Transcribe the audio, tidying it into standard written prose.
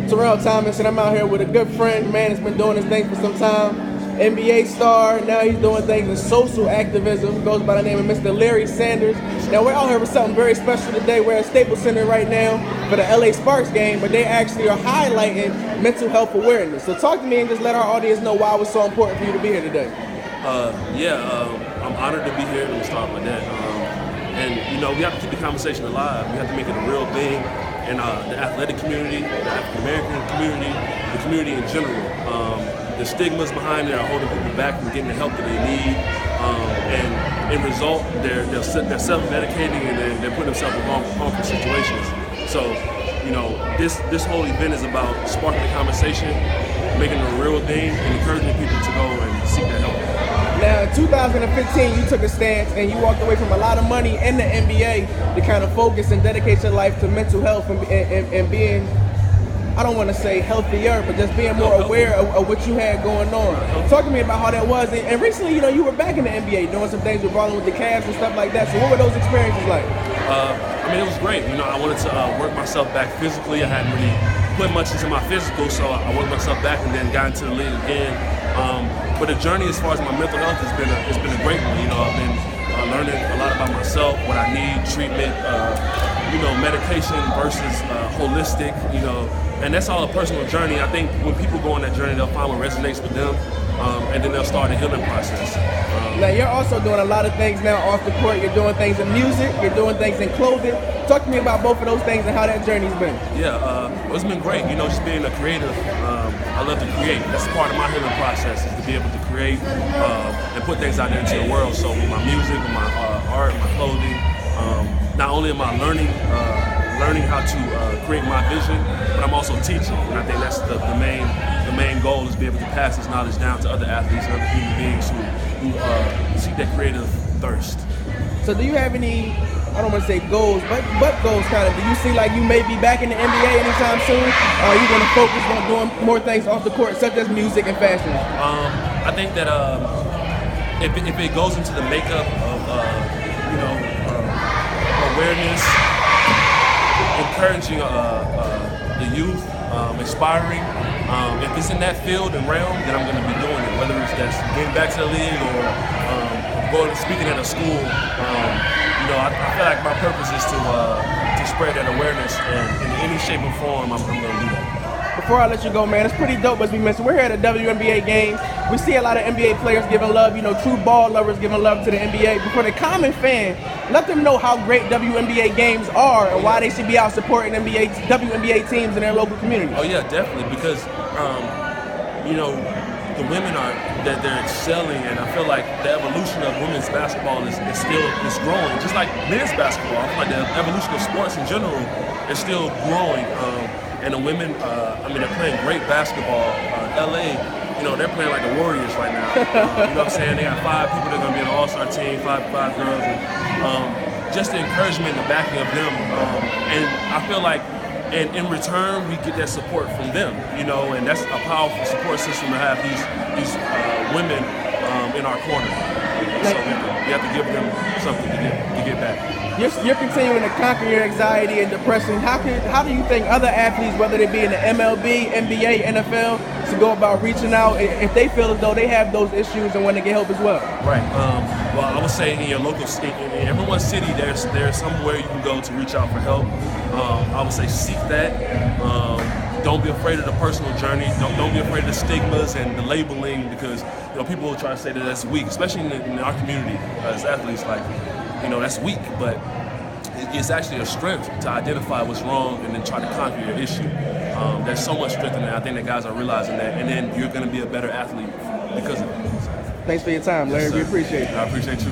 Terrell Thomas, and I'm out here with a good friend, man that's been doing this thing for some time. NBA star, now he's doing things in social activism, goes by the name of Mr. Larry Sanders. Now we're out here with something very special today. We're at Staples Center right now for the LA Sparks game, but they actually are highlighting mental health awareness. So talk to me and just let our audience know why it was so important for you to be here today. I'm honored to be here. Let me start with that. We have to keep the conversation alive. We have to make it a real thing in the athletic community, the African American community, the community in general. The stigmas behind it are holding people back from getting the help that they need, and in result, they're self-medicating and they're putting themselves in harmful situations. So, this whole event is about sparking the conversation, making it a real thing, and encouraging people to go and seek that help. Now, in 2015, you took a stance and you walked away from a lot of money in the NBA to kind of focus and dedicate your life to mental health and being, I don't want to say healthier, but just being more aware of what you had going on. Talk to me about how that was. And recently, you were back in the NBA doing some things with balling with the Cavs and stuff like that. So what were those experiences like? It was great. I wanted to work myself back physically. I hadn't really put much into my physical, so I worked myself back and then got into the league again. But the journey as far as my mental health has been a great one. I've been learning a lot about myself, what I need, treatment, medication versus holistic, and that's all a personal journey. I think when people go on that journey, they'll find what resonates with them, and then they'll start a healing process. Now, you're also doing a lot of things now off the court. You're doing things in music, you're doing things in clothing. Talk to me about both of those things and how that journey's been. It's been great, just being a creative. I love to create. That's part of my healing process, is to be able to create and put things out there into the world. So with my music, with my art, my clothing, not only am I learning how to create my vision, but I'm also teaching. And I think that's the main goal, is to be able to pass this knowledge down to other athletes and other human beings who seek that creative thirst. So do you have any, I don't want to say goals, but goals kind of, do you see like you may be back in the NBA anytime soon? Or are you going to focus on doing more things off the court, such as music and fashion? I think that if it goes into the makeup of, awareness, encouraging the youth, inspiring. If it's in that field and realm, then I'm going to be doing it. Whether it's that's getting back to the league or going and speaking at a school, I feel like my purpose is to spread that awareness, and in any shape or form, I'm going to do that. Before I let you go, man, it's pretty dope, as we mentioned. We're here at a WNBA game. We see a lot of NBA players giving love, true ball lovers giving love to the NBA. But for the common fan, let them know how great WNBA games are and why they should be out supporting WNBA teams in their local community. Oh yeah, definitely, because the women they're excelling, and I feel like the evolution of women's basketball is growing, just like men's basketball. I feel like the evolution of sports in general is still growing. And the women, they're playing great basketball. LA, they're playing like the Warriors right now. You know what I'm saying? They got 5 people that are going to be an all-star team, five girls. And, just the encouragement and the backing of them. And I feel like in return, we get that support from them, and that's a powerful support system to have these women in our corner. So we have to give them something to get back. You're continuing to conquer your anxiety and depression. How do you think other athletes, whether they be in the MLB, NBA, NFL, to go about reaching out if they feel as though they have those issues and want to get help as well? Right. Well, I would say in your local state, in everyone's city, there's somewhere you can go to reach out for help. I would say seek that. Don't be afraid of the personal journey. Don't be afraid of the stigmas and the labeling, because people will try to say that that's weak, especially in our community as athletes. Like, that's weak, but it's actually a strength to identify what's wrong and then try to conquer your issue. There's so much strength in that. I think that guys are realizing that, and then you're going to be a better athlete because of it. Thanks for your time, Larry. Yes, we appreciate it. I appreciate you.